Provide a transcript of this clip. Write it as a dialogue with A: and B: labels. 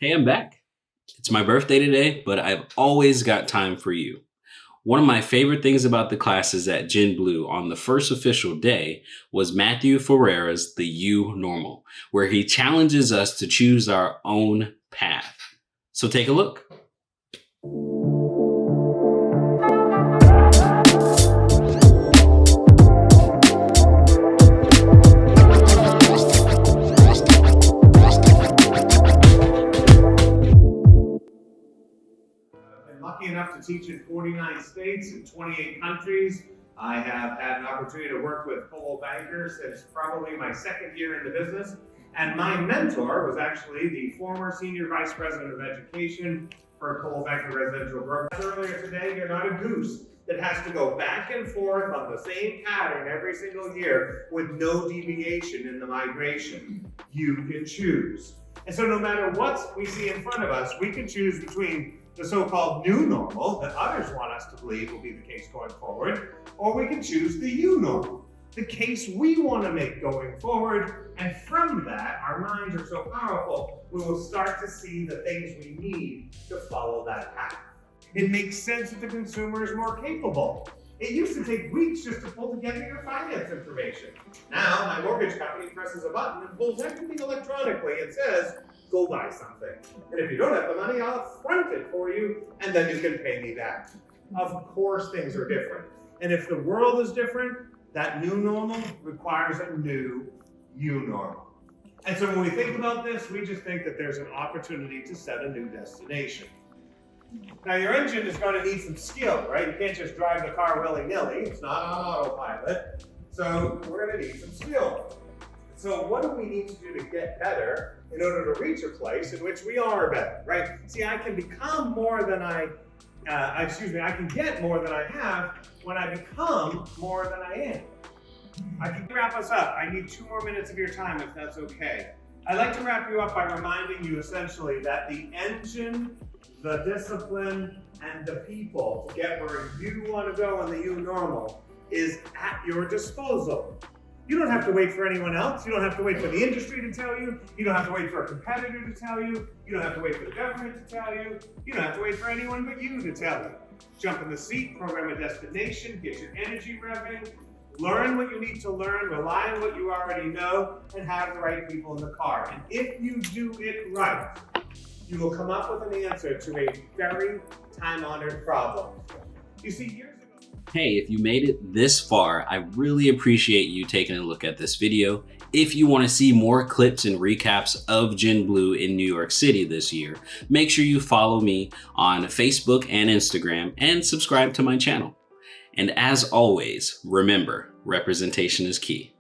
A: Hey, I'm back. It's my birthday today, but I've always got time for you. One of my favorite things about the classes at Gen Blue on the first official day was Matthew Ferrara's The You Normal, where he challenges us to choose our own path. So take a look.
B: Lucky enough to teach in 49 states and 28 countries. I have had an opportunity to work with Coldwell bankers since probably my second year in the business. And my mentor was actually the former Senior Vice President of Education for Coldwell Banker Residential Brokerage. Earlier today, you're not a goose that has to go back and forth on the same pattern every single year with no deviation in the migration. You can choose. And so no matter what we see in front of us, we can choose between the so-called new normal that others want us to believe will be the case going forward, or we can choose the you normal, the case we want to make going forward. And from that, our minds are so powerful, we will start to see the things we need to follow that path. It makes sense that the consumer is more capable. It used to take weeks just to pull together your finance information. Now, my mortgage company presses a button and pulls everything electronically and says, go buy something. And if you don't have the money, I'll front it for you, and then you can pay me back. Of course, things are different. And if the world is different, that new normal requires a new you normal. And so when we think about this, we just think that there's an opportunity to set a new destination. Now, your engine is going to need some skill, right? You can't just drive the car willy-nilly. It's not on autopilot. So we're going to need some skill. So what do we need to do to get better in order to reach a place in which we are better, right? See, I can become more than I can get more than I have when I become more than I am. I can wrap us up. I need 2 more minutes of your time if that's okay. I'd like to wrap you up by reminding you essentially that the engine, the discipline, and the people to get where you want to go in the you normal is at your disposal. You don't have to wait for anyone else. You don't have to wait for the industry to tell you. You don't have to wait for a competitor to tell you. You don't have to wait for the government to tell you. You don't have to wait for anyone but you to tell you. Jump in the seat, program a destination, get your energy revving, learn what you need to learn, rely on what you already know, and have the right people in the car. And if you do it right, you will come up with an answer to a very time-honored problem. You see, years ago.
A: Hey, if you made it this far, I really appreciate you taking a look at this video. If you want to see more clips and recaps of Gen Blue in New York City this year, make sure you follow me on Facebook and Instagram and subscribe to my channel. And as always, remember, representation is key.